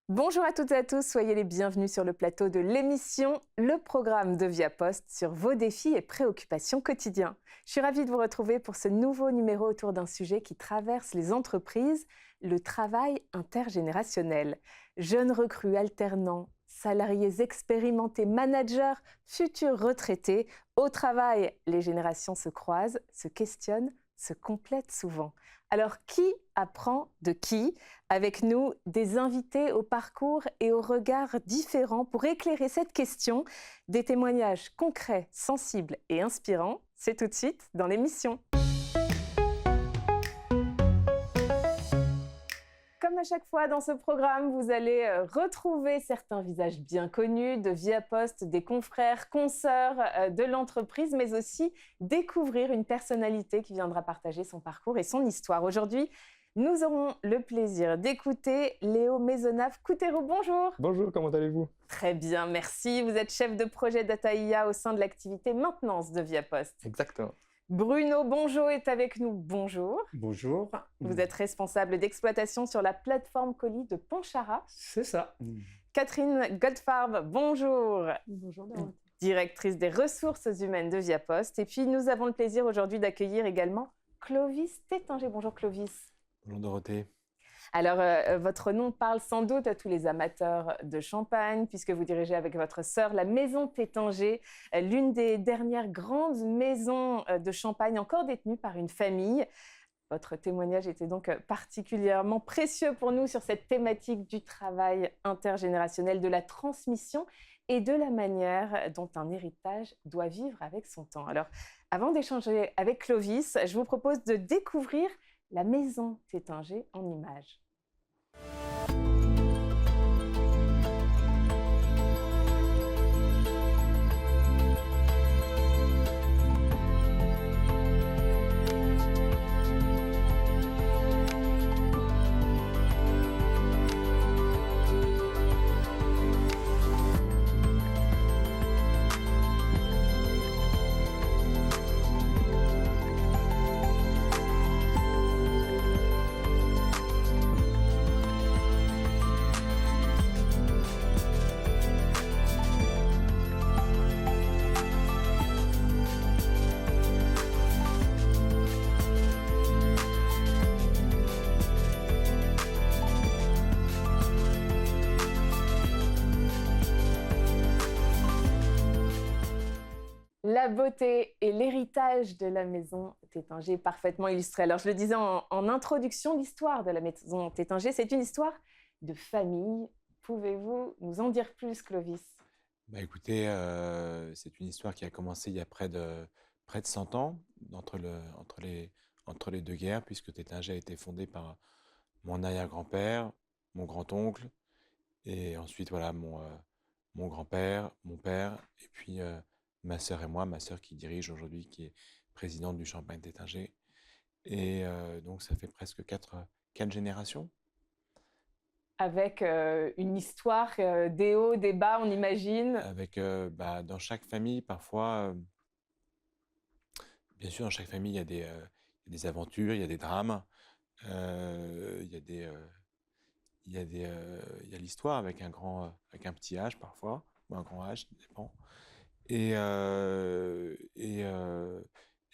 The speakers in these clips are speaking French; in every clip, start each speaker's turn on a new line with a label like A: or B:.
A: Bonjour à toutes et à tous, soyez les bienvenus sur le plateau de l'émission Le Programme de Via Poste sur vos défis et préoccupations quotidiens. Je suis ravie de vous retrouver pour ce nouveau numéro autour d'un sujet qui traverse les entreprises, le travail intergénérationnel. Jeunes recrues, alternants, salariés expérimentés, managers, futurs retraités, au travail, les générations se croisent, se questionnent, se complètent souvent. Alors, qui apprend de qui? Avec nous, des invités au parcours et aux regards différents pour éclairer cette question. Des témoignages concrets, sensibles et inspirants. C'est tout de suite dans l'émission. Comme à chaque fois dans ce programme, vous allez retrouver certains visages bien connus de Via Poste, des confrères, consoeurs de l'entreprise, mais aussi découvrir une personnalité qui viendra partager son parcours et son histoire. Aujourd'hui, nous aurons le plaisir d'écouter Léo Maisonnave-Coutero. Bonjour.
B: Bonjour, comment allez-vous?
A: Très bien, merci. Vous êtes chef de projet Data IA au sein de l'activité maintenance de Via Poste.
B: Exactement.
A: Bruno Bonjo est avec nous. Bonjour.
C: Bonjour.
A: Vous êtes responsable d'exploitation sur la plateforme colis de Pontcharra.
C: C'est ça.
A: Catherine Goldfarb, bonjour.
D: Bonjour Dorothée.
A: Directrice des ressources humaines de Via Poste. Et puis nous avons le plaisir aujourd'hui d'accueillir également Clovis Tétanger. Bonjour Clovis.
B: Bonjour Dorothée.
A: Alors, votre nom parle sans doute à tous les amateurs de champagne, puisque vous dirigez avec votre sœur la Maison Tétanger, l'une des dernières grandes maisons de champagne encore détenues par une famille. Votre témoignage était donc particulièrement précieux pour nous sur cette thématique du travail intergénérationnel, de la transmission et de la manière dont un héritage doit vivre avec son temps. Alors, avant d'échanger avec Clovis, je vous propose de découvrir la Maison Tétanger en images. La beauté et l'héritage de la Maison Tétanger, parfaitement illustré. Alors, je le disais en introduction, l'histoire de la Maison Tétanger, c'est une histoire de famille. Pouvez-vous nous en dire plus, Clovis?
B: Écoutez, c'est une histoire qui a commencé il y a près de 100 ans, entre les deux guerres, puisque Tétinger a été fondé par mon arrière-grand-père, mon grand-oncle, et ensuite voilà, mon grand-père, mon père, et puis ma sœur et moi, ma sœur qui dirige aujourd'hui, qui est présidente du Champagne Tétinger. Et donc ça fait presque quatre générations.
A: Avec une histoire, des hauts, des bas, on imagine.
B: Avec, dans chaque famille, parfois, bien sûr, dans chaque famille, il y a des aventures, il y a des drames, il y a l'histoire avec avec un petit H parfois, ou un grand H, ça dépend. Et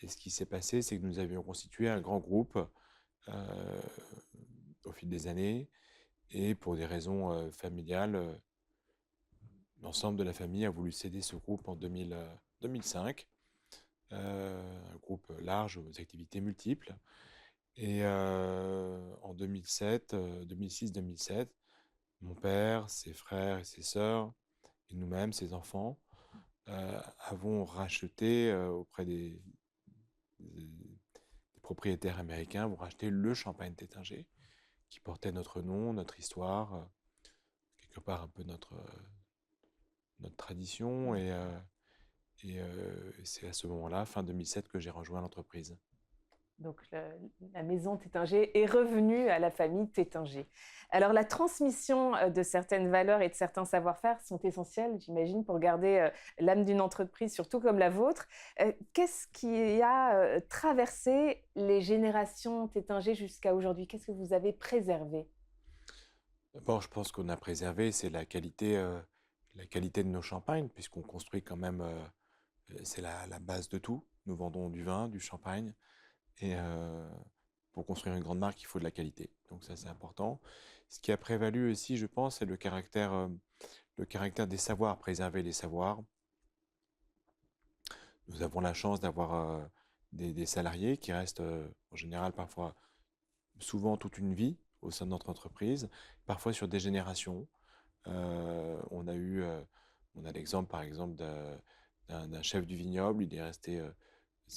B: ce qui s'est passé, c'est que nous avions constitué un grand groupe au fil des années. Et pour des raisons familiales, l'ensemble de la famille a voulu céder ce groupe en 2005, un groupe large aux activités multiples. Et en 2006-2007, mon père, ses frères et ses sœurs, et nous-mêmes, ses enfants, avons racheté auprès des propriétaires américains, avons racheté le Champagne Tétinger, qui portait notre nom, notre histoire, quelque part un peu notre tradition. Et c'est à ce moment-là, fin 2007, que j'ai rejoint l'entreprise.
A: Donc, la Maison Tétinger est revenue à la famille Tétinger. Alors, la transmission de certaines valeurs et de certains savoir-faire sont essentielles, j'imagine, pour garder l'âme d'une entreprise, surtout comme la vôtre. Qu'est-ce qui a traversé les générations Tétinger jusqu'à aujourd'hui? Qu'est-ce que vous avez préservé?
B: D'abord, je pense qu'on a préservé, c'est la qualité de nos champagnes, puisqu'on construit quand même, c'est la base de tout. Nous vendons du vin, du champagne, et pour construire une grande marque, il faut de la qualité. Donc ça, c'est important. Ce qui a prévalu aussi, je pense, c'est le caractère des savoirs, préserver les savoirs. Nous avons la chance d'avoir des salariés qui restent en général parfois, souvent toute une vie au sein de notre entreprise, parfois sur des générations. On a on a l'exemple par exemple d'un chef du vignoble, il est resté,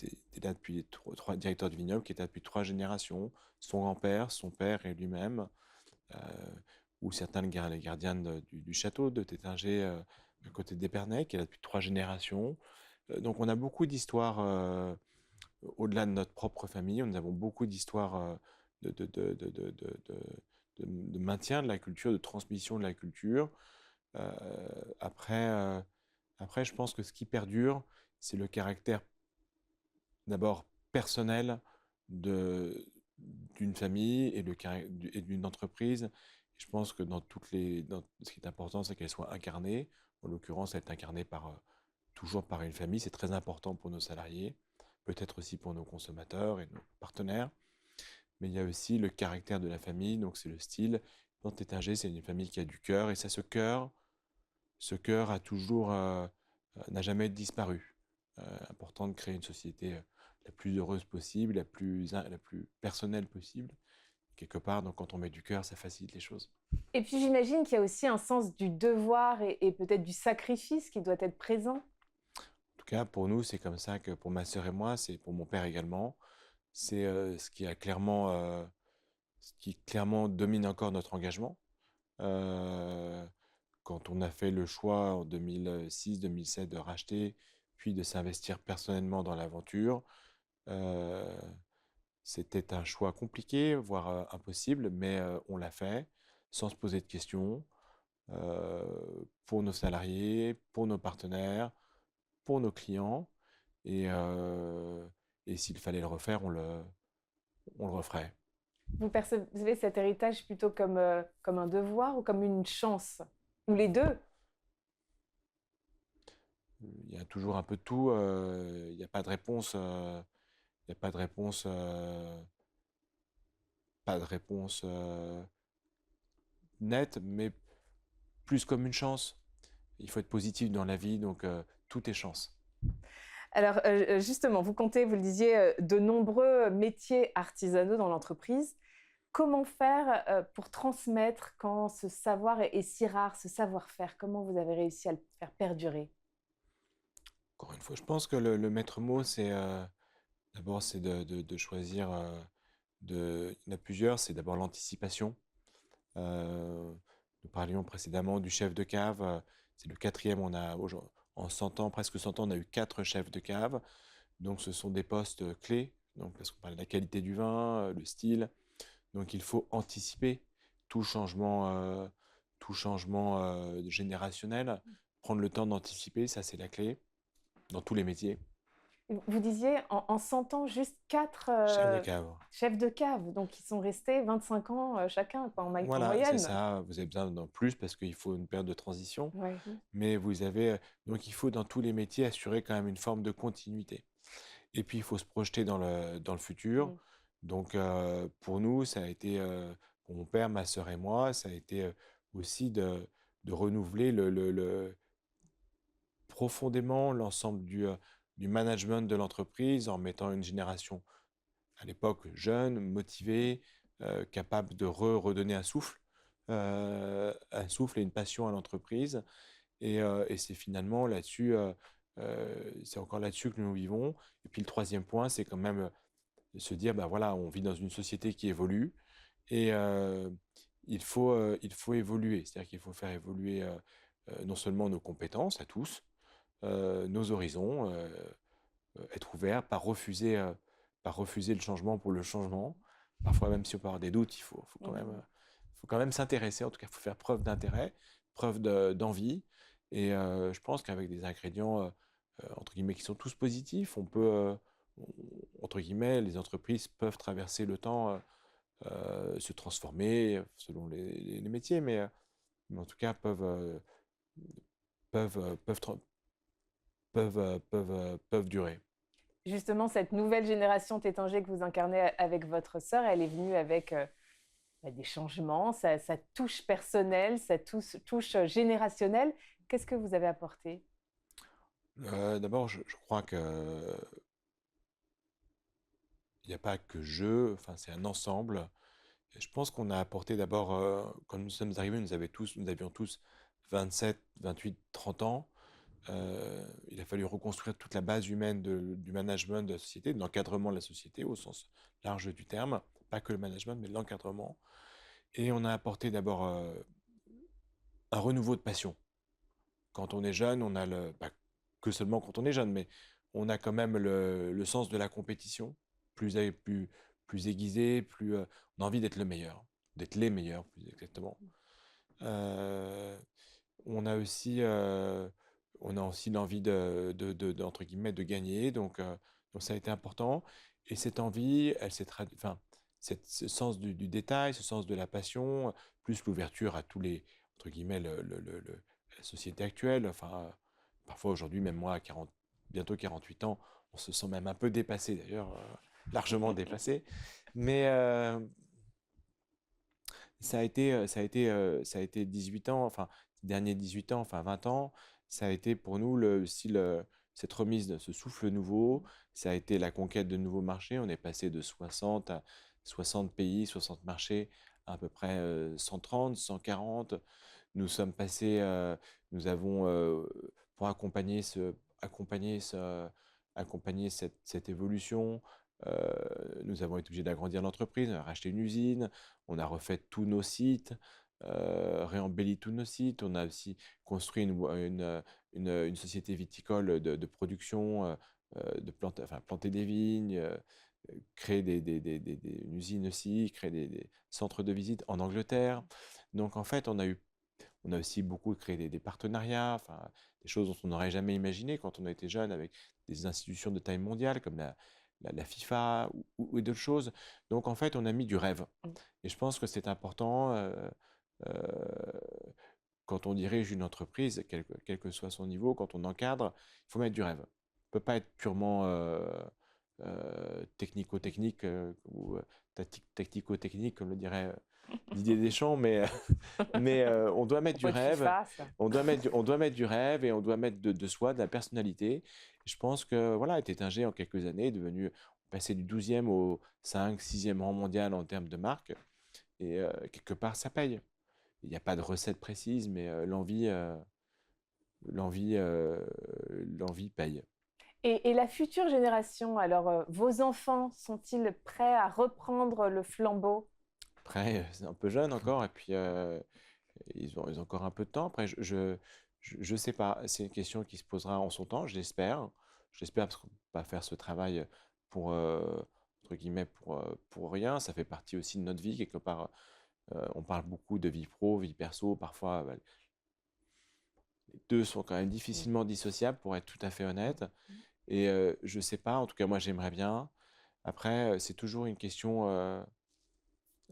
B: il est là depuis trois directeurs du vignoble qui est là depuis 3 générations, son grand-père, son père et lui-même, euh, ou certains les gardiens du château de Tétinger à côté d'Épernay, qui est là depuis 3 générations. Donc on a beaucoup d'histoires au-delà de notre propre famille, nous avons beaucoup d'histoires de, de, de, de, de, de, de- de maintien de la culture, de transmission de la culture. Euh, après, euh, Après, je pense que ce qui perdure, c'est le caractère d'abord personnel de, d'une famille et d'une entreprise. Je pense que ce qui est important, c'est qu'elle soit incarnée. En l'occurrence, elle est incarnée toujours par une famille. C'est très important pour nos salariés, peut-être aussi pour nos consommateurs et nos partenaires. Mais il y a aussi le caractère de la famille, donc c'est le style. Dans Tétinger, c'est une famille qui a du cœur, et ça, ce cœur n'a jamais disparu. Important de créer une société la plus heureuse possible, la plus personnelle possible. Quelque part, donc quand on met du cœur, ça facilite les choses.
A: Et puis j'imagine qu'il y a aussi un sens du devoir et peut-être du sacrifice qui doit être présent.
B: En tout cas, pour nous, c'est comme ça que pour ma sœur et moi, c'est pour mon père également. C'est ce qui clairement domine encore notre engagement. Euh, Quand on a fait le choix en 2006-2007 de racheter, puis de s'investir personnellement dans l'aventure, euh, c'était un choix compliqué, voire impossible, mais on l'a fait sans se poser de questions, euh, pour nos salariés, pour nos partenaires, pour nos clients. Et, euh, et s'il fallait le refaire, on le referait.
A: Vous percevez cet héritage plutôt comme un devoir ou comme une chance? Ou les deux?
B: Il y a toujours un peu de tout. Il n'y a pas de réponse. Il n'y a pas de réponse. Pas de réponse nette, mais plus comme une chance. Il faut être positif dans la vie, donc tout est chance.
A: Alors justement, vous comptez, vous le disiez, de nombreux métiers artisanaux dans l'entreprise. Comment faire pour transmettre quand ce savoir est si rare, ce savoir-faire? Comment vous avez réussi à le faire perdurer?
B: Encore une fois, je pense que le maître mot, c'est d'abord c'est de choisir. Il y en a plusieurs. C'est d'abord l'anticipation. Euh, Nous parlions précédemment du chef de cave. C'est le quatrième. En 100 ans, presque 100 ans, on a eu 4 chefs de cave. Donc ce sont des postes clés. Donc, parce qu'on parle de la qualité du vin, le style. Donc il faut anticiper tout changement, euh, tout changement générationnel. Prendre le temps d'anticiper, ça c'est la clé dans tous les métiers.
A: Vous disiez en 100 ans, juste quatre
B: Chef de cave.
A: chefs de cave, donc ils sont restés 25 ans chacun quoi, en
B: Voilà, c'est
A: moyenne.
B: ça. Vous avez besoin d'en plus parce qu'il faut une période de transition.
A: Ouais.
B: Mais donc il faut dans tous les métiers assurer quand même une forme de continuité. Et puis il faut se projeter dans le futur.
A: Mm.
B: Donc pour nous, ça a été, pour mon père, ma sœur et moi, ça a été aussi de renouveler profondément l'ensemble du management de l'entreprise en mettant une génération à l'époque jeune, motivée, capable de redonner un souffle et une passion à l'entreprise. Et c'est finalement là-dessus, c'est encore là-dessus que nous vivons. Et puis le troisième point, c'est quand même se dire, ben voilà, on vit dans une société qui évolue et il faut évoluer. C'est-à-dire qu'il faut faire évoluer non seulement nos compétences à tous, nos horizons, être ouvert, pas refuser le changement pour le changement. Parfois, même si on peut avoir des doutes,
A: Mhm.
B: faut quand même s'intéresser. En tout cas, il faut faire preuve d'intérêt, d'envie. Et je pense qu'avec des ingrédients, entre guillemets, qui sont tous positifs, entre guillemets, les entreprises peuvent traverser le temps se transformer selon les métiers, mais en tout cas peuvent, euh, peuvent, tra- peuvent durer.
A: Justement, cette nouvelle génération Tétanger que vous incarnez avec votre sœur, elle est venue avec des changements, sa touche personnelle, sa touche générationnelle. Qu'est-ce que vous avez apporté?
B: D'abord, je crois que il n'y a pas que enfin, c'est un ensemble. Et je pense qu'on a apporté d'abord, quand nous sommes arrivés, nous avions tous 27, 28, 30 ans. Il a fallu reconstruire toute la base humaine du management de la société, de l'encadrement de la société au sens large du terme, pas que le management, mais l'encadrement. Et on a apporté d'abord un renouveau de passion. Quand on est jeune, on a pas que seulement quand on est jeune, mais on a quand même le sens de la compétition, plus, plus, plus aiguisé, on a envie d'être le meilleur, d'être les meilleurs, plus exactement. Euh, on a aussi, euh, on a aussi l'envie entre guillemets, de gagner, donc ça a été important. Et cette envie, elle s'est enfin, ce sens du détail, ce sens de la passion, plus l'ouverture à tous les, entre guillemets, la société actuelle. Enfin, parfois aujourd'hui, même moi, à bientôt 48 ans, on se sent même un peu dépassé d'ailleurs, largement dépassé. Mais ça a été 18 ans, enfin, derniers 18 ans, enfin 20 ans, ça a été pour nous cette remise de ce souffle nouveau, ça a été la conquête de nouveaux marchés. On est passé de 60 à 60 pays, 60 marchés, à peu près 130, 140. Nous sommes passés, nous avons, pour accompagner cette évolution, nous avons été obligés d'agrandir l'entreprise, on a racheté une usine, on a refait tous nos sites, réembelli tous nos sites. On a aussi construit une société viticole de production, enfin, planter des vignes, créer une usine aussi, créer des centres de visite en Angleterre. Donc en fait, on a aussi beaucoup créé des partenariats, enfin, des choses dont on n'aurait jamais imaginé quand on a été jeune avec des institutions de taille mondiale comme la FIFA ou d'autres choses. Donc en fait, on a mis du rêve. Et je pense que c'est important euh, quand on dirige une entreprise, quel que soit son niveau, quand on encadre, il faut mettre du rêve. On ne peut pas être purement technico-technique ou tactico-technique, comme le dirait Didier Deschamps, mais on doit mettre du
A: Propos de
B: rêve,
A: FIFA, ça.
B: on doit mettre du rêve et on doit mettre de soi, de la personnalité. Je pense que voilà, Tétinger en quelques années est devenu passé du 12e au 5, 6e rang mondial en termes de marque. Et quelque part, ça paye. Il n'y a pas de recette précise, mais l'envie, euh, l'envie paye.
A: Et la future génération, alors vos enfants sont-ils prêts à reprendre le flambeau?
B: Après, c'est un peu jeune encore, et puis ils ont encore un peu de temps. Après, je sais pas. C'est une question qui se posera en son temps, je l'espère. Je l'espère parce qu'on ne peut pas faire ce travail pour, entre guillemets, pour rien. Ça fait partie aussi de notre vie, quelque part. On parle beaucoup de vie pro, vie perso. Parfois, bah, les deux sont quand même difficilement dissociables, pour être tout à fait honnête. Et je sais pas, en tout cas, moi, j'aimerais bien. Après, c'est toujours une question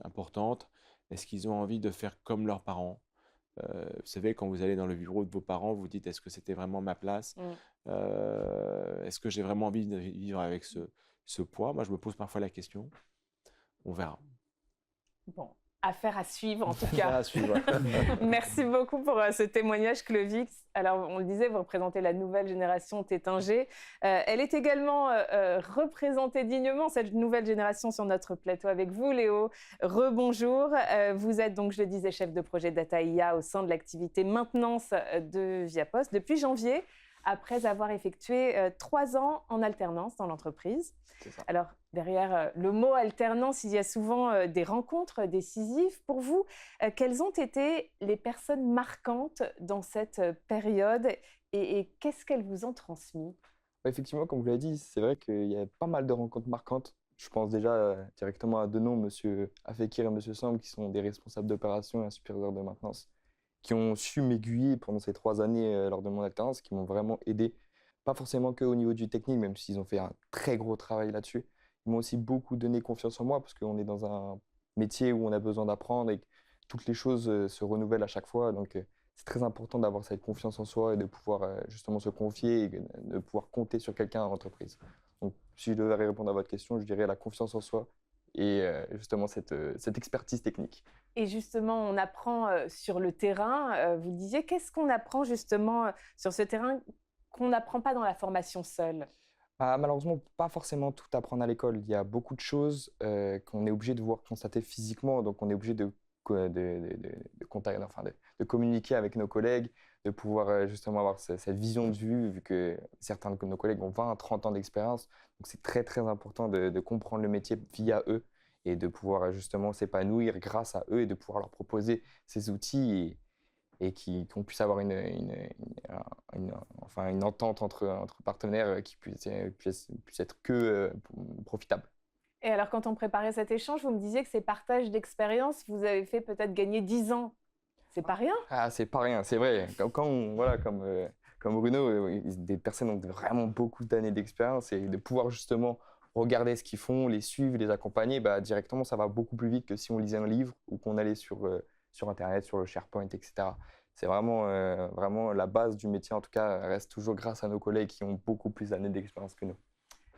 B: importante. Est-ce qu'ils ont envie de faire comme leurs parents? Vous savez, quand vous allez dans le bureau de vos parents, vous dites, est-ce que c'était vraiment ma place?
A: Mm.
B: Est-ce que j'ai vraiment envie de vivre avec ce poids? Moi, je me pose parfois la question. On verra.
A: Bon, affaire à suivre en tout
B: Affaire
A: cas.
B: à suivre.
A: Merci beaucoup pour ce témoignage, Clovis. Alors, on le disait, vous représentez la nouvelle génération Tétinger. Elle est également représentée dignement, cette nouvelle génération, sur notre plateau avec vous, Léo. Rebonjour. Vous êtes donc, je le disais, chef de projet Data IA au sein de l'activité maintenance de Viapost depuis janvier, après avoir effectué 3 ans en alternance dans l'entreprise.
B: C'est ça.
A: Alors, derrière le mot alternance, il y a souvent des rencontres décisives. Pour vous, quelles ont été les personnes marquantes dans cette période et qu'est-ce qu'elles vous ont transmis?
C: Effectivement, comme vous l'avez dit, c'est vrai qu'il y a pas mal de rencontres marquantes. Je pense déjà directement à deux noms, Monsieur Afekir et Monsieur Samb, qui sont des responsables d'opération et un superviseur de maintenance, qui ont su m'aiguiller pendant ces 3 années lors de mon alternance, qui m'ont vraiment aidé. Pas forcément qu'au niveau du technique, même s'ils ont fait un très gros travail là-dessus. Ils m'ont aussi beaucoup donné confiance en moi, parce qu'on est dans un métier où on a besoin d'apprendre et que toutes les choses se renouvellent à chaque fois. Donc, c'est très important d'avoir cette confiance en soi et de pouvoir justement se confier et de pouvoir compter sur quelqu'un en entreprise. Donc, si je devais répondre à votre question, je dirais la confiance en soi et justement cette expertise technique.
A: Et justement, on apprend sur le terrain. Vous disiez, qu'est-ce qu'on apprend justement sur ce terrain qu'on n'apprend pas dans la formation seule?
C: Ah, malheureusement, pas forcément tout apprendre à l'école. Il y a beaucoup de choses qu'on est obligé de voir constater physiquement. Donc, on est obligé de communiquer avec nos collègues, de pouvoir justement avoir cette vision de vue, vu que certains de nos collègues ont 20, 30 ans d'expérience. Donc, c'est très, très important de comprendre le métier via eux et de pouvoir justement s'épanouir grâce à eux et de pouvoir leur proposer ces outils et qu'on puisse avoir enfin, une entente entre partenaires qui puisse être que profitable.
A: Et alors, quand on préparait cet échange, vous me disiez que ces partages d'expérience vous avez fait peut-être gagner 10 ans. C'est pas rien.
C: Ah, c'est pas rien, c'est vrai. Voilà, comme Bruno, des personnes ont vraiment beaucoup d'années d'expérience et de pouvoir justement regarder ce qu'ils font, les suivre, les accompagner, bah, directement, ça va beaucoup plus vite que si on lisait un livre ou qu'on allait sur Internet, sur le SharePoint, etc. C'est vraiment la base du métier, en tout cas, reste toujours grâce à nos collègues qui ont beaucoup plus d'années d'expérience que nous.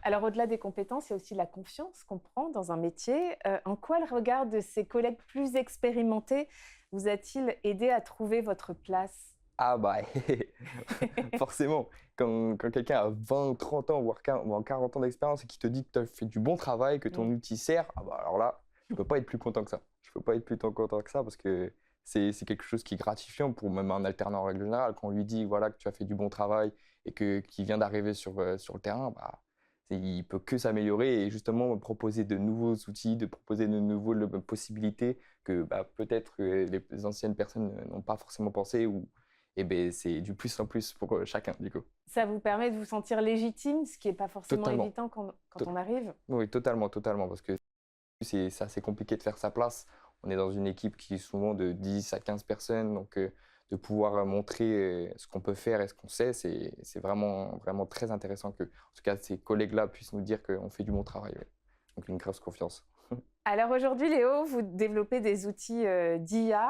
A: Alors, au-delà des compétences, il y a aussi la confiance qu'on prend dans un métier. En quoi le regard de ses collègues plus expérimentés vous a-t-il aidé à trouver votre place?
C: Ah bah, forcément, quand quelqu'un a 20, 30 ans, voire 40 ans d'expérience et qui te dit que tu as fait du bon travail, que ton outil sert, ah bah alors là, je peux pas être plus content que ça. Je peux pas être plus content que ça parce que c'est quelque chose qui est gratifiant pour même un alternant en règle générale. Quand on lui dit voilà, que tu as fait du bon travail et qu'il vient d'arriver sur le terrain, bah, il peut que s'améliorer et justement proposer de nouveaux outils, de proposer de nouvelles possibilités que bah, peut-être les anciennes personnes n'ont pas forcément pensé ou et ben, c'est du plus en plus pour chacun, du coup.
A: Ça vous permet de vous sentir légitime, ce qui n'est pas forcément
C: Totalement.
A: évident quand
C: To-
A: on arrive.
C: Oui, totalement, totalement. Parce que c'est assez compliqué de faire sa place. On est dans une équipe qui est souvent de 10 à 15 personnes. Donc, de pouvoir montrer ce qu'on peut faire et ce qu'on sait, c'est vraiment, vraiment très intéressant que, en tout cas, ces collègues-là puissent nous dire qu'on fait du bon travail. Ouais. Donc, une grosse confiance.
A: Alors aujourd'hui, Léo, vous développez des outils d'IA.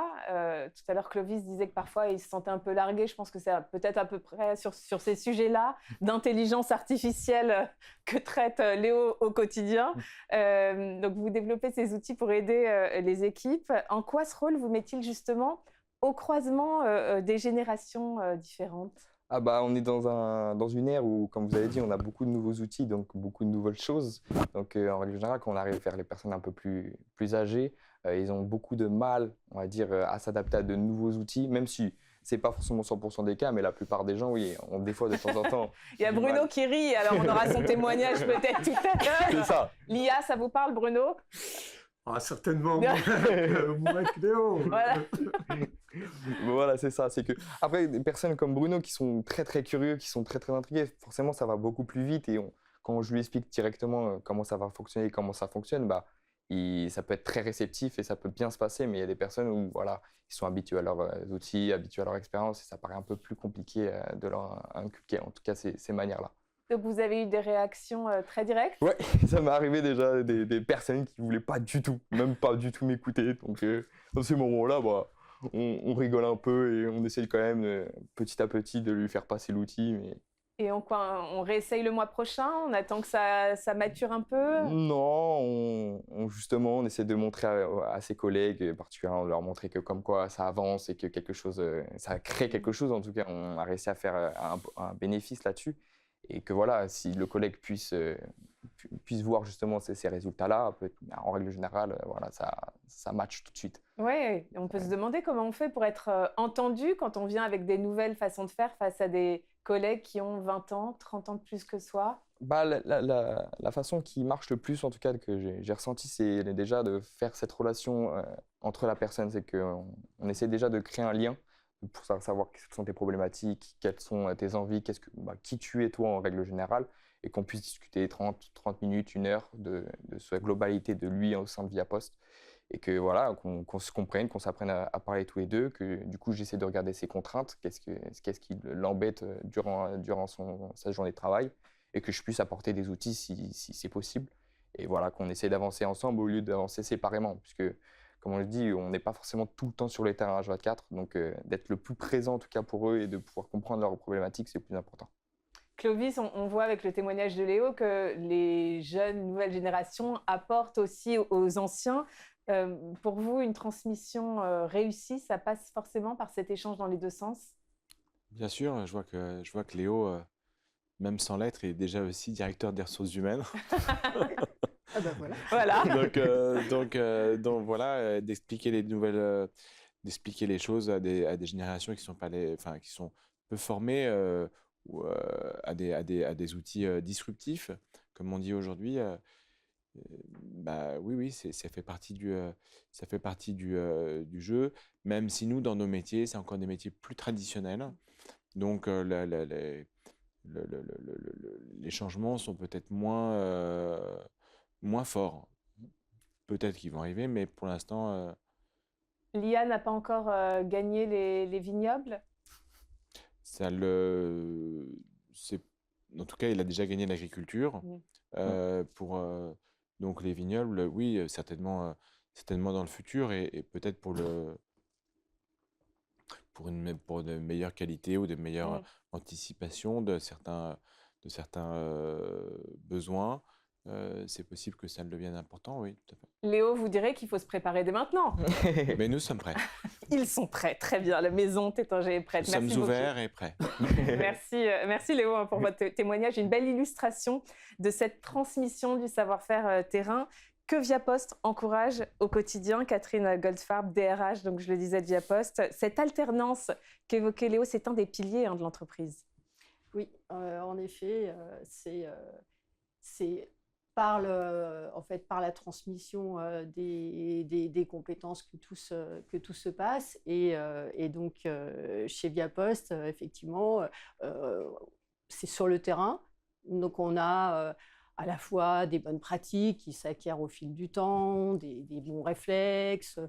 A: Tout à l'heure, Clovis disait que parfois, il se sentait un peu largué. Je pense que c'est peut-être à peu près sur ces sujets-là d'intelligence artificielle que traite Léo au quotidien. Donc, vous développez ces outils pour aider les équipes. En quoi ce rôle vous met-il justement au croisement des générations différentes?
C: Ah bah, on est dans une ère où, comme vous avez dit, on a beaucoup de nouveaux outils, donc beaucoup de nouvelles choses. Donc, en règle générale, quand on arrive vers les personnes un peu plus âgées, ils ont beaucoup de mal, on va dire, à s'adapter à de nouveaux outils, même si c'est pas forcément 100% des cas, mais la plupart des gens, oui, ont des fois de temps en temps.
A: Il y a
C: du
A: Bruno
C: mal.
A: qui rit, alors on aura son témoignage peut-être tout à
C: C'est
A: l'heure.
C: ça.
A: L'IA, ça vous parle, Bruno?
D: Ah, certainement moins que Léo.
A: Voilà.
C: Voilà, c'est ça. C'est que après, des personnes comme Bruno qui sont très très curieux, qui sont très très intrigués, forcément, ça va beaucoup plus vite. Et quand je lui explique directement comment ça va fonctionner, comment ça fonctionne, bah, ça peut être très réceptif et ça peut bien se passer. Mais il y a des personnes où voilà, ils sont habitués à leurs outils, habitués à leur expérience, et ça paraît un peu plus compliqué de leur inculquer, en tout cas, ces manières-là.
A: Donc vous avez eu des réactions très directes?
C: Ouais, ça m'est arrivé déjà des personnes qui voulaient pas du tout, même pas du tout m'écouter. Donc, dans ces moments-là, bah, on rigole un peu et on essaye quand même petit à petit de lui faire passer l'outil. Mais
A: Et on réessaye le mois prochain? On attend que ça mature un peu?
C: non, justement, on essaie de montrer à ses collègues, particulièrement leur montrer que comme quoi ça avance et que quelque chose, ça crée quelque chose. En tout cas, on a réussi à faire un bénéfice là-dessus. Et que voilà, si le collègue puisse voir justement ces résultats-là, en règle générale, voilà, ça match tout de suite.
A: Oui, on peut se demander comment on fait pour être entendu quand on vient avec des nouvelles façons de faire face à des collègues qui ont 20 ans, 30 ans de plus que soi.
C: Bah, la façon qui marche le plus, en tout cas, que j'ai ressenti, c'est déjà de faire cette relation entre la personne. C'est qu'on essaie déjà de créer un lien pour savoir quelles sont tes problématiques, quelles sont tes envies, qui tu es toi en règle générale, et qu'on puisse discuter 30 minutes, 1 heure de sa globalité de lui au sein de Viapost. Et que voilà, qu'on se comprenne, qu'on s'apprenne à parler tous les deux, que du coup j'essaie de regarder ses contraintes, qu'est-ce qui l'embête durant sa journée de travail, et que je puisse apporter des outils si c'est possible. et voilà, qu'on essaie d'avancer ensemble au lieu d'avancer séparément. Puisque, comme on le dit, on n'est pas forcément tout le temps sur les terrains H24. Donc, d'être le plus présent, en tout cas pour eux, et de pouvoir comprendre leurs problématiques, c'est le plus important.
A: Clovis, on voit avec le témoignage de Léo que les jeunes, nouvelles générations apportent aussi aux anciens. Pour vous, une transmission réussie, ça passe forcément par cet échange dans les deux sens?
B: Bien sûr, je vois que Léo, même sans l'être, est déjà aussi directeur des ressources humaines.
E: Ah ben voilà.
A: Voilà.
B: Donc voilà, d'expliquer d'expliquer les choses à des générations qui sont pas qui sont peu formées ou à des outils disruptifs, comme on dit aujourd'hui. Bah oui, ça fait partie du jeu, même si nous, dans nos métiers, c'est encore des métiers plus traditionnels. Donc, les changements sont peut-être moins forts. Peut-être qu'ils vont arriver, mais pour l'instant,
A: L'IA n'a pas encore gagné les vignobles?
B: ça en tout cas, il a déjà gagné l'agriculture. Pour donc les vignobles, oui, certainement dans le futur et peut-être pour de meilleures qualités ou de meilleures anticipations de certains besoins. C'est possible que ça le devienne important, oui, tout à fait.
A: Léo, vous direz qu'il faut se préparer dès maintenant.
B: Mais nous sommes prêts.
A: Ils sont prêts, très bien. La maison Tétanger est prête.
B: Nous
A: Merci
B: sommes
A: beaucoup.
B: ouverts et prêts.
A: Merci Léo pour votre témoignage. Une belle illustration de cette transmission du savoir-faire terrain que Viapost encourage au quotidien. Catherine Goldfarb, DRH, donc je le disais de Viapost. Cette alternance qu'évoquait Léo, c'est un des piliers de l'entreprise.
E: Oui, en effet, c'est par la transmission des compétences que tout se passe. Et donc, chez Viapost, effectivement, c'est sur le terrain. Donc, on a à la fois des bonnes pratiques qui s'acquièrent au fil du temps, des bons réflexes,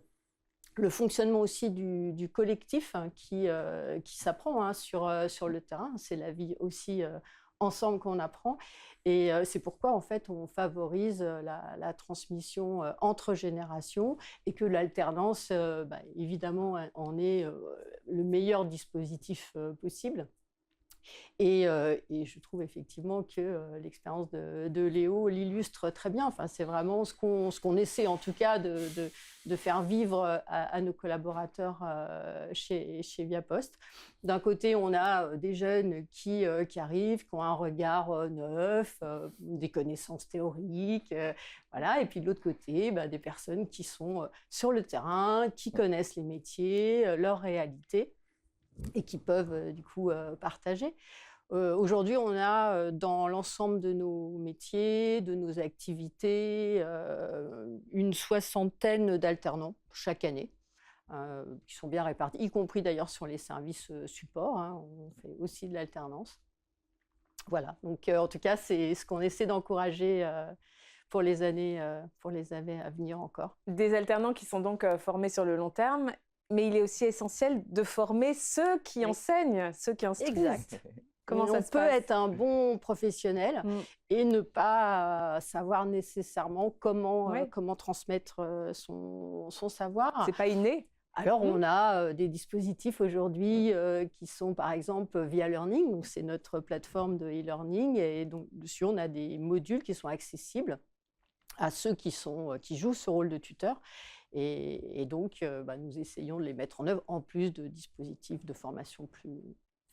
E: le fonctionnement aussi du collectif qui s'apprend sur le terrain. C'est la vie aussi ensemble qu'on apprend. Et c'est pourquoi, en fait, on favorise la transmission entre générations et que l'alternance, évidemment, en est le meilleur dispositif possible. Et je trouve effectivement que l'expérience de Léo l'illustre très bien. Enfin, c'est vraiment ce qu'on essaie en tout cas de faire vivre à nos collaborateurs chez Viapost. D'un côté, on a des jeunes qui arrivent, qui ont un regard neuf, des connaissances théoriques, voilà. Et puis de l'autre côté, des personnes qui sont sur le terrain, qui connaissent les métiers, leurs réalités, et qui peuvent du coup partager. Aujourd'hui, on a dans l'ensemble de nos métiers, de nos activités, une 60aine d'alternants chaque année, qui sont bien répartis, y compris d'ailleurs sur les services support. On fait aussi de l'alternance. Voilà, donc en tout cas, c'est ce qu'on essaie d'encourager pour les années à venir encore.
A: Des alternants qui sont donc formés sur le long terme. Mais il est aussi essentiel de former ceux qui enseignent, ceux qui instruisent.
E: Exact.
A: Comment ça se passe?
E: On peut être un bon professionnel et ne pas savoir nécessairement comment transmettre son savoir.
A: C'est pas inné.
E: Alors, on a des dispositifs aujourd'hui qui sont, par exemple, Via Learning. Donc, c'est notre plateforme de e-learning. Et donc, dessus, on a des modules qui sont accessibles à ceux qui jouent ce rôle de tuteur. Et donc, nous essayons de les mettre en œuvre en plus de dispositifs de formation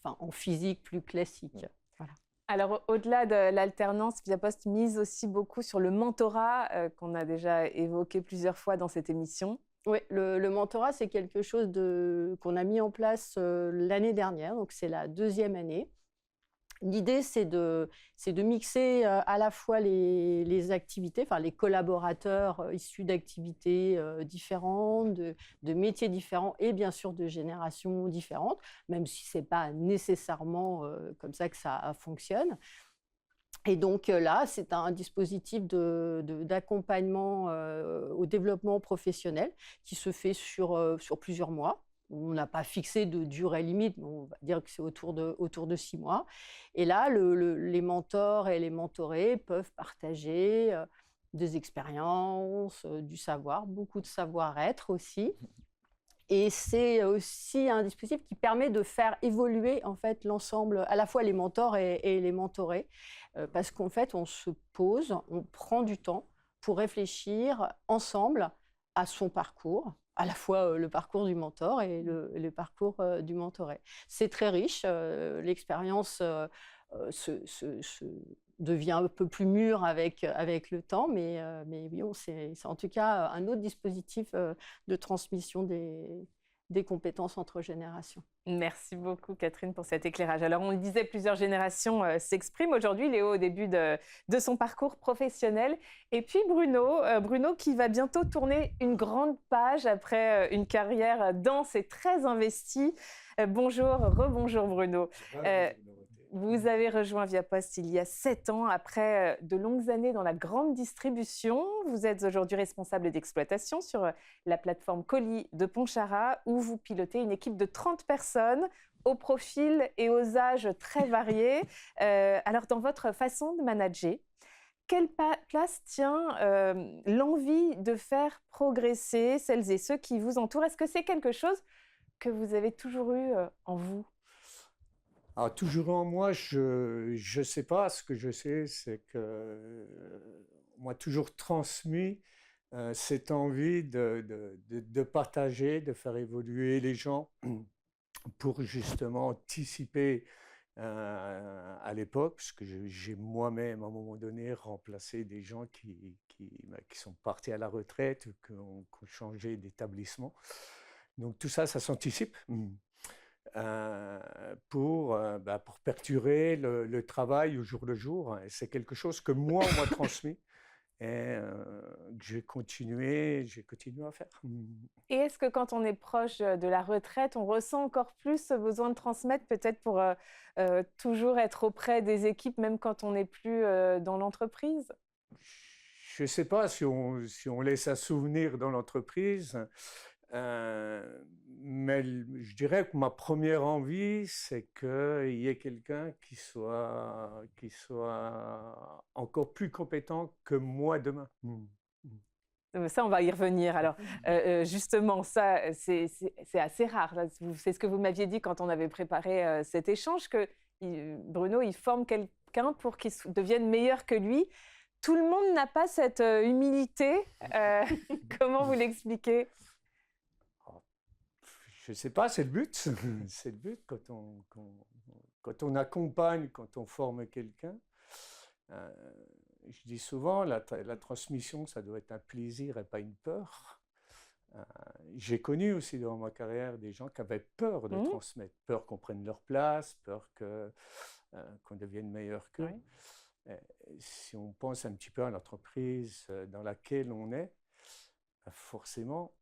E: en physique plus classiques. Voilà.
A: Alors, au-delà de l'alternance, Viapost mise aussi beaucoup sur le mentorat qu'on a déjà évoqué plusieurs fois dans cette émission.
E: Oui, le mentorat, c'est quelque chose qu'on a mis en place l'année dernière, donc c'est la 2e année. L'idée, c'est de mixer à la fois les activités, enfin les collaborateurs issus d'activités différentes, de métiers différents et bien sûr de générations différentes, même si ce n'est pas nécessairement comme ça que ça fonctionne. Et donc là, c'est un dispositif d'accompagnement au développement professionnel qui se fait sur plusieurs mois. On n'a pas fixé de durée limite, mais on va dire que c'est autour de 6 mois. Et là, les mentors et les mentorés peuvent partager des expériences, du savoir, beaucoup de savoir-être aussi. Et c'est aussi un dispositif qui permet de faire évoluer en fait l'ensemble, à la fois les mentors et les mentorés, parce qu'en fait on se pose, on prend du temps pour réfléchir ensemble à son parcours, à la fois le parcours du mentor et le parcours du mentoré. C'est très riche, l'expérience devient un peu plus mûre avec le temps, mais oui, c'est en tout cas un autre dispositif de transmission des compétences entre générations.
A: Merci beaucoup, Catherine, pour cet éclairage. Alors, on le disait, plusieurs générations s'expriment aujourd'hui. Léo, au début de son parcours professionnel. Et puis, Bruno qui va bientôt tourner une grande page après une carrière dense et très investie. Bonjour, rebonjour, Bruno. Vous avez rejoint Viapost il y a 7 ans, après de longues années dans la grande distribution. Vous êtes aujourd'hui responsable d'exploitation sur la plateforme Colis de Pontcharra, où vous pilotez une équipe de 30 personnes, aux profils et aux âges très variés. Alors, dans votre façon de manager, quelle place tient l'envie de faire progresser celles et ceux qui vous entourent? Est-ce que c'est quelque chose que vous avez toujours eu en vous?
D: Alors, toujours en moi, je ne sais pas. Ce que je sais, c'est que on m'a toujours transmis cette envie de partager, de faire évoluer les gens pour justement anticiper à l'époque, parce que j'ai moi-même, à un moment donné, remplacé des gens qui sont partis à la retraite, qui ont changé d'établissement. Donc tout ça, ça s'anticipe. Pour perdurer le travail au jour le jour. Et c'est quelque chose que moi, on m'a transmis et que j'ai continué à faire.
A: Et est-ce que quand on est proche de la retraite, on ressent encore plus ce besoin de transmettre, peut-être pour toujours être auprès des équipes, même quand on n'est plus dans l'entreprise?
D: Je ne sais pas si on laisse un souvenir dans l'entreprise. Mais je dirais que ma première envie, c'est qu'il y ait quelqu'un qui soit encore plus compétent que moi demain.
A: Ça, on va y revenir. Alors, justement, ça, c'est assez rare. C'est ce que vous m'aviez dit quand on avait préparé cet échange, que Bruno, il forme quelqu'un pour qu'il devienne meilleur que lui. Tout le monde n'a pas cette humilité. Comment vous l'expliquez?
D: Je ne sais pas, c'est le but. C'est le but quand on accompagne, quand on forme quelqu'un. Je dis souvent, la transmission, ça doit être un plaisir et pas une peur. J'ai connu aussi dans ma carrière des gens qui avaient peur de transmettre, peur qu'on prenne leur place, peur qu'on devienne meilleur qu'eux. Oui. Si on pense un petit peu à l'entreprise dans laquelle on est, forcément,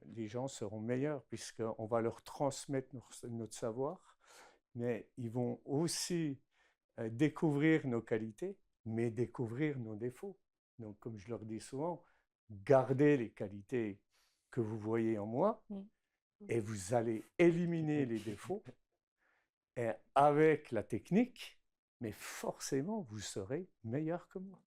D: les gens seront meilleurs puisqu'on va leur transmettre notre savoir, mais ils vont aussi découvrir nos qualités, mais découvrir nos défauts. Donc, comme je leur dis souvent, gardez les qualités que vous voyez en moi et vous allez éliminer les défauts et avec la technique, mais forcément, vous serez meilleur que moi.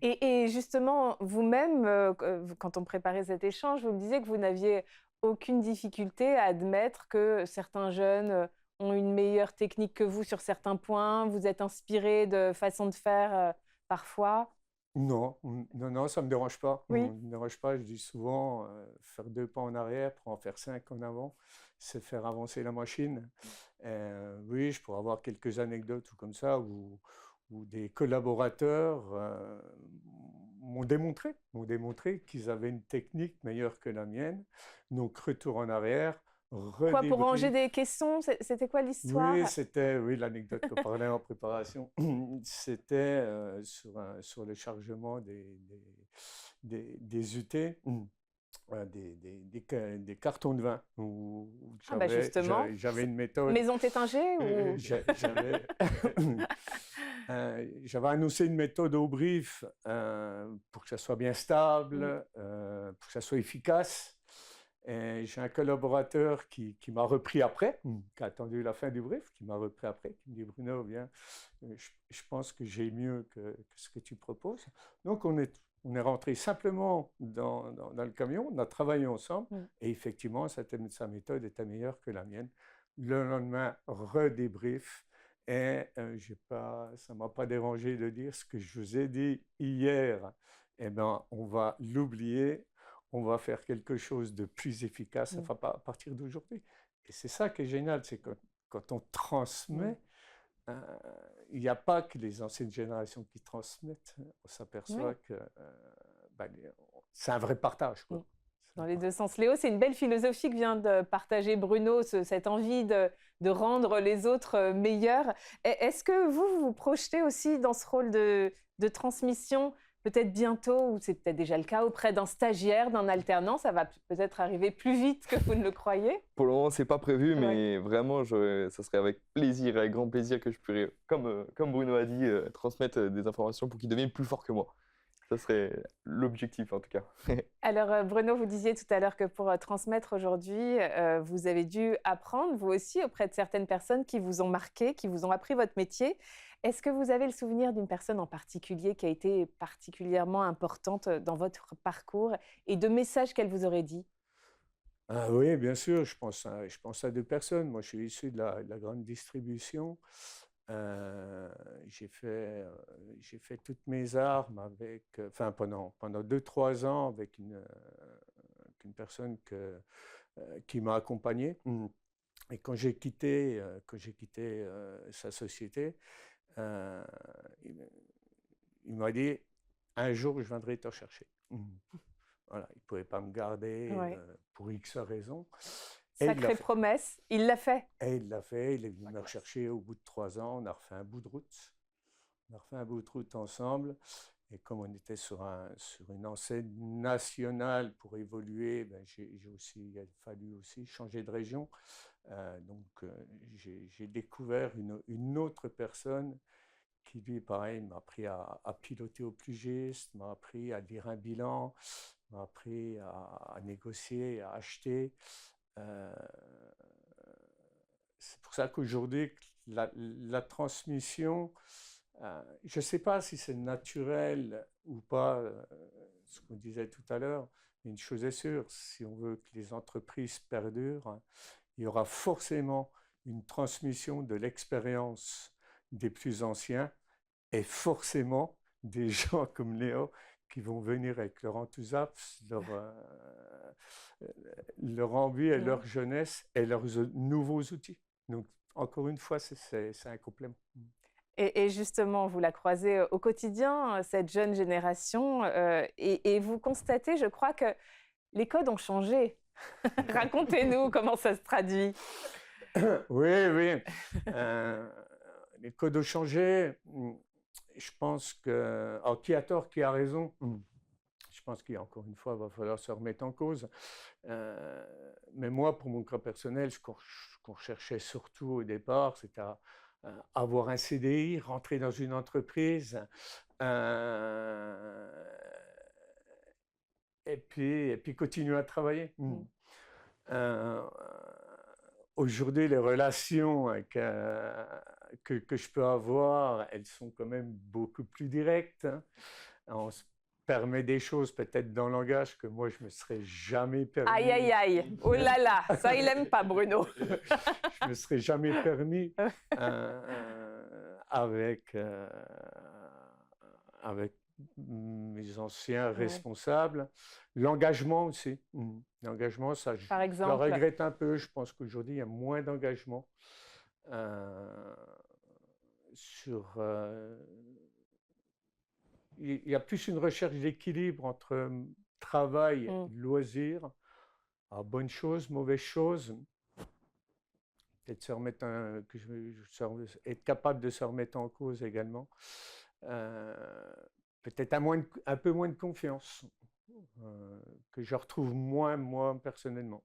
A: Et justement, vous-même, quand on préparait cet échange, vous me disiez que vous n'aviez aucune difficulté à admettre que certains jeunes ont une meilleure technique que vous sur certains points. Vous êtes inspiré de façons de faire parfois?
D: Non, ça ne me dérange pas.
A: Oui.
D: Ça me dérange pas. Je dis souvent, faire 2 pas en arrière pour en faire 5 en avant, c'est faire avancer la machine. Oui, je pourrais avoir quelques anecdotes ou comme ça où des collaborateurs m'ont démontré qu'ils avaient une technique meilleure que la mienne. Donc, retour en arrière,
A: Quoi, pour ranger des caissons? C'était quoi l'histoire?
D: Oui, c'était l'anecdote qu'on parlait en préparation. C'était sur le chargement des UT, des cartons de vin.
A: Justement,
D: j'avais une méthode.
A: Maison Tétinger ou...
D: J'avais annoncé une méthode au brief pour que ça soit bien stable, pour que ça soit efficace. Et j'ai un collaborateur qui m'a repris après, qui a attendu la fin du brief, qui m'a repris après, qui me dit « Bruno, viens, je pense que j'ai mieux que ce que tu proposes ». Donc on est On est rentré simplement dans le camion, on a travaillé ensemble, et effectivement, sa méthode était meilleure que la mienne. Le lendemain, redébrief, et ça ne m'a pas dérangé de dire ce que je vous ai dit hier. Eh ben, on va l'oublier, on va faire quelque chose de plus efficace à partir d'aujourd'hui. Et c'est ça qui est génial, c'est que quand on transmet, il n'y a pas que les anciennes générations qui transmettent. On s'aperçoit que c'est un vrai partage, quoi.
A: Dans les deux sens. Léo, c'est une belle philosophie que vient de partager Bruno, cette envie de rendre les autres meilleurs. Est-ce que vous vous projetez aussi dans ce rôle de transmission, peut-être bientôt, ou c'est peut-être déjà le cas, auprès d'un stagiaire, d'un alternant? Ça va peut-être arriver plus vite que vous ne le croyez?
C: Pour le moment, c'est pas prévu, mais vraiment, ça serait avec plaisir, avec grand plaisir que je pourrais, comme Bruno a dit, transmettre des informations pour qu'il devienne plus fort que moi. Ça serait l'objectif, en tout cas.
A: Alors, Bruno, vous disiez tout à l'heure que pour transmettre aujourd'hui, vous avez dû apprendre, vous aussi, auprès de certaines personnes qui vous ont marqué, qui vous ont appris votre métier. Est-ce que vous avez le souvenir d'une personne en particulier qui a été particulièrement importante dans votre parcours et de messages qu'elle vous aurait dit?
D: Oui, bien sûr, je pense à deux personnes. Moi, je suis issu de la grande distribution. J'ai fait toutes mes armes pendant 2-3 ans avec une personne qui m'a accompagné. Et quand j'ai quitté sa société, il m'a dit un jour je viendrai te rechercher. Voilà, il ne pouvait pas me garder pour X raisons.
A: Sacrée promesse, il l'a fait.
D: Et il l'a fait, il est venu me rechercher au bout de 3 ans, on a refait un bout de route. On a refait un bout de route ensemble. Et comme on était sur une enseigne nationale pour évoluer, il a fallu aussi changer de région. Donc j'ai découvert une autre personne qui, lui, pareil, m'a appris à piloter au plus juste, m'a appris à lire un bilan, m'a appris à négocier, à acheter. C'est pour ça qu'aujourd'hui, la transmission, je ne sais pas si c'est naturel ou pas, ce qu'on disait tout à l'heure, mais une chose est sûre, si on veut que les entreprises perdurent, il y aura forcément une transmission de l'expérience des plus anciens et forcément des gens comme Léo qui vont venir avec leur enthousiasme, leur envie et leur jeunesse et leurs nouveaux outils. Donc, encore une fois, c'est un complément.
A: Et justement, vous la croisez au quotidien, cette jeune génération, et vous constatez, je crois, que les codes ont changé. Racontez-nous comment ça se traduit.
D: Oui. Les codes ont changé. Je pense que... Alors, qui a tort, qui a raison? Je pense qu'encore une fois, il va falloir se remettre en cause. Mais moi, pour mon cas personnel, ce qu'on recherchait surtout au départ, c'était avoir un CDI, rentrer dans une entreprise, et puis continuer à travailler. Aujourd'hui, les relations que je peux avoir, elles sont quand même beaucoup plus directes. On se permet des choses peut-être dans le langage que moi, je ne me serais jamais permis.
A: Aïe, aïe, aïe. Oh là là, ça, il n'aime pas, Bruno.
D: Je ne me serais jamais permis avec mes anciens responsables. L'engagement aussi. L'engagement, ça,
A: Par exemple,
D: je le regrette un peu. Je pense qu'aujourd'hui, il y a moins d'engagement il y a plus une recherche d'équilibre entre travail et loisir. Alors, bonne chose, mauvaise chose. Peut-être se remettre être capable de se remettre en cause également. Peut-être un peu moins de confiance, que je retrouve moins moi personnellement.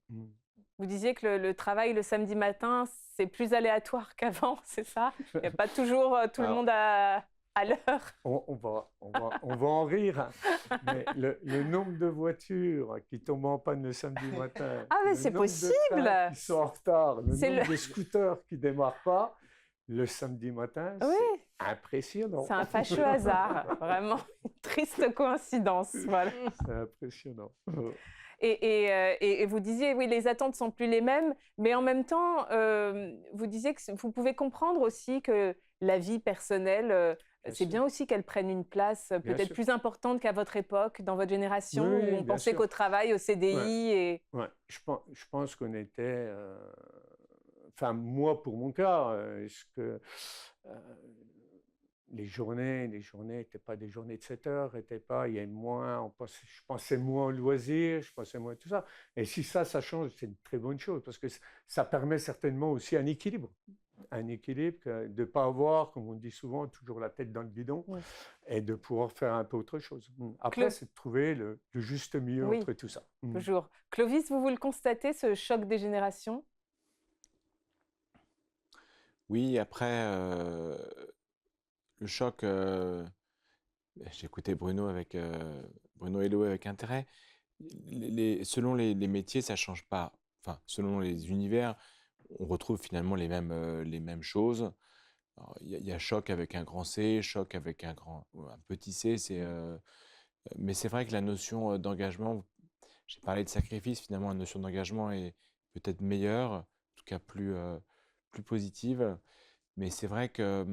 A: Vous disiez que le travail le samedi matin, c'est plus aléatoire qu'avant, c'est ça? Il n'y a pas toujours tout le monde à l'heure.
D: On va en rire, mais le nombre de voitures qui tombent en panne le samedi matin,
A: ah mais c'est possible,
D: qui sont en retard, le nombre de scooters qui ne démarrent pas le samedi matin,
A: oui.
D: Impressionnant.
A: C'est un fâcheux hasard, vraiment une triste coïncidence. Voilà.
D: C'est impressionnant.
A: Et vous disiez, oui, les attentes sont plus les mêmes, mais en même temps, vous disiez que vous pouvez comprendre aussi que la vie personnelle,
D: Bien
A: c'est
D: sûr.
A: bien aussi qu'elle prenne une place
D: Bien
A: peut-être
D: sûr.
A: plus importante qu'à votre époque, dans votre génération,
D: Oui,
A: où
D: oui,
A: on
D: bien
A: pensait
D: sûr.
A: qu'au travail, au CDI.
D: Ouais.
A: Et...
D: Ouais, je pense qu'on était, enfin moi pour mon cas, les journées n'étaient pas des journées de 7 heures, il y avait moins, je pensais moins aux loisirs, je pensais moins à tout ça. Et si ça change, c'est une très bonne chose parce que ça permet certainement aussi un équilibre de ne pas avoir, comme on dit souvent, toujours la tête dans le guidon
A: Oui.
D: et de pouvoir faire un peu autre chose. Après,
A: Clo-
D: c'est de trouver le juste milieu
A: Oui.
D: entre tout ça.
A: Toujours. Clovis, vous le constatez, ce choc des générations?
B: Oui, après, le choc, j'ai écouté Bruno et Lou avec intérêt. Selon les métiers, ça change pas. Enfin, selon les univers, on retrouve finalement les mêmes choses. Alors, il y a choc avec un grand C, choc avec un petit c. Mais c'est vrai que la notion d'engagement, j'ai parlé de sacrifice, finalement, la notion d'engagement est peut-être meilleure, en tout cas plus positive. Mais c'est vrai que,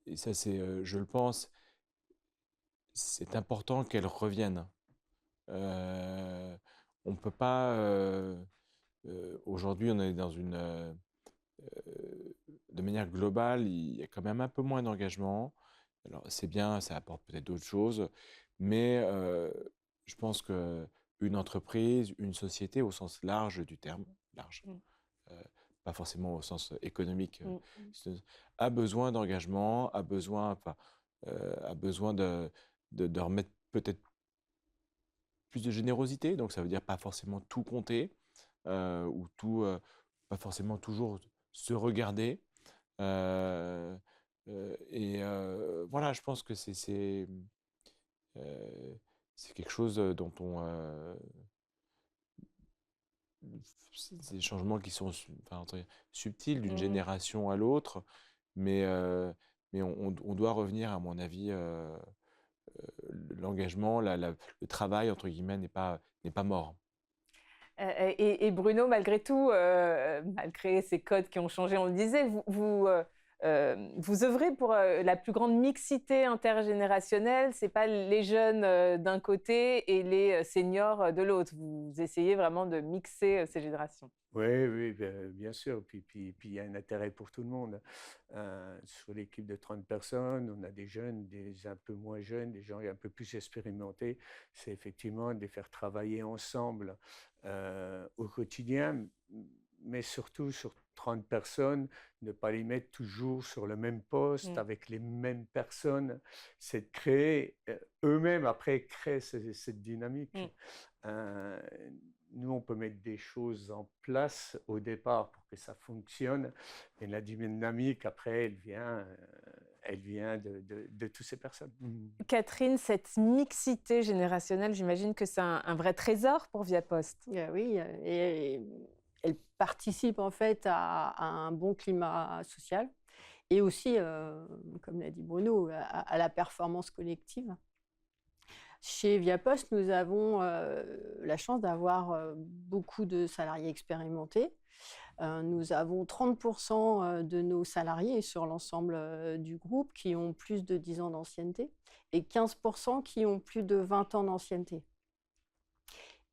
B: et ça je le pense, c'est important qu'elle revienne. On ne peut pas, aujourd'hui on est de manière globale, il y a quand même un peu moins d'engagement. Alors c'est bien, ça apporte peut-être d'autres choses, mais je pense qu'une entreprise, une société au sens large du terme, large, euh, pas forcément au sens économique, a besoin d'engagement, a besoin de remettre peut-être plus de générosité, donc ça veut dire pas forcément tout compter, ou pas forcément toujours se regarder. Voilà, je pense que c'est quelque chose dont c'est des changements qui sont enfin, subtils d'une génération à l'autre, mais, on doit revenir, à mon avis, l'engagement, le travail, entre guillemets, n'est pas mort.
A: Et Bruno, malgré tout, malgré ces codes qui ont changé, on le disait, vous œuvrez pour la plus grande mixité intergénérationnelle. Ce n'est pas les jeunes d'un côté et les seniors de l'autre. Vous essayez vraiment de mixer ces générations.
D: Oui, bien sûr. Puis il y a un intérêt pour tout le monde. Sur l'équipe de 30 personnes, on a des jeunes, des un peu moins jeunes, des gens un peu plus expérimentés. C'est effectivement de les faire travailler ensemble au quotidien, mais surtout sur 30 personnes, ne pas les mettre toujours sur le même poste avec les mêmes personnes. C'est de créer, eux-mêmes après créer cette dynamique. Nous, on peut mettre des choses en place au départ pour que ça fonctionne, mais la dynamique, après, elle vient de toutes ces personnes.
A: Catherine, cette mixité générationnelle, j'imagine que c'est un vrai trésor pour Viapost.
E: Oui, et elle participe en fait à un bon climat social et aussi, comme l'a dit Bruno, à la performance collective. Chez Viapost, nous avons la chance d'avoir beaucoup de salariés expérimentés. Nous avons 30% de nos salariés sur l'ensemble du groupe qui ont plus de 10 ans d'ancienneté et 15% qui ont plus de 20 ans d'ancienneté.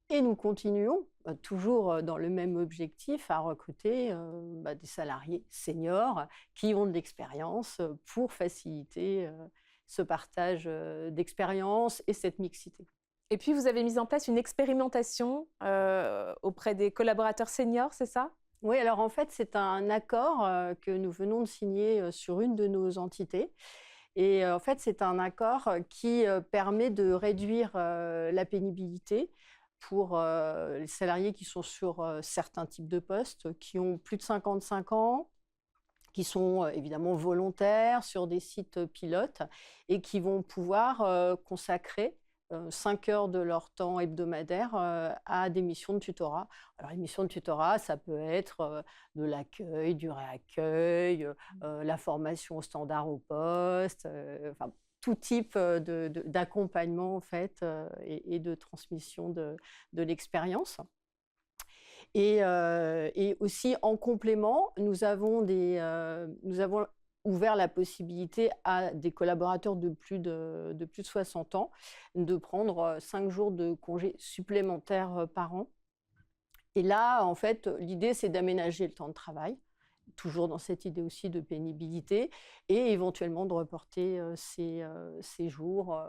E: Et nous continuons, toujours dans le même objectif, à recruter des salariés seniors qui ont de l'expérience pour faciliter ce partage d'expérience et cette mixité.
A: Et puis, vous avez mis en place une expérimentation auprès des collaborateurs seniors, c'est ça?
E: Oui, alors en fait, c'est un accord que nous venons de signer sur une de nos entités. Et en fait, c'est un accord qui permet de réduire la pénibilité pour les salariés qui sont sur certains types de postes, qui ont plus de 55 ans, qui sont évidemment volontaires sur des sites pilotes et qui vont pouvoir consacrer 5 heures de leur temps hebdomadaire à des missions de tutorat. Alors, les missions de tutorat, ça peut être de l'accueil, du réaccueil, la formation au standard au poste, enfin, tout type d'accompagnement en fait, et de transmission de l'expérience. Et aussi, en complément, nous avons ouvert la possibilité à des collaborateurs de plus de 60 ans de prendre 5 jours de congés supplémentaires par an. Et là, en fait, l'idée, c'est d'aménager le temps de travail, toujours dans cette idée aussi de pénibilité, et éventuellement de reporter ces jours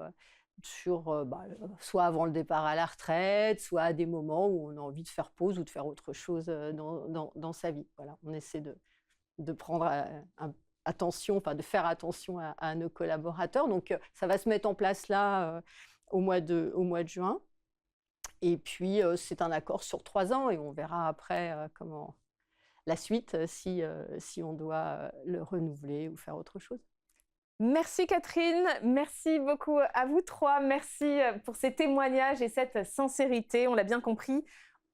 E: soit avant le départ à la retraite, soit à des moments où on a envie de faire pause ou de faire autre chose dans sa vie. Voilà, on essaie de prendre attention, enfin de faire attention à nos collaborateurs. Donc, ça va se mettre en place là au mois de juin. Et puis, c'est un accord sur 3 ans et on verra après comment la suite, si on doit le renouveler ou faire autre chose.
A: Merci Catherine, merci beaucoup à vous trois, merci pour ces témoignages et cette sincérité, on l'a bien compris.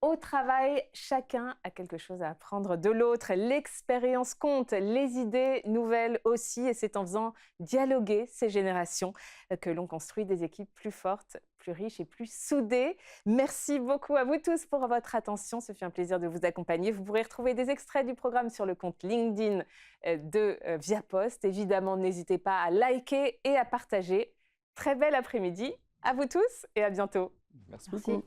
A: Au travail, chacun a quelque chose à apprendre de l'autre. L'expérience compte, les idées nouvelles aussi. Et c'est en faisant dialoguer ces générations que l'on construit des équipes plus fortes, plus riches et plus soudées. Merci beaucoup à vous tous pour votre attention. Ce fut un plaisir de vous accompagner. Vous pourrez retrouver des extraits du programme sur le compte LinkedIn de Viapost. Évidemment, n'hésitez pas à liker et à partager. Très bel après-midi à vous tous et à bientôt.
C: Merci beaucoup.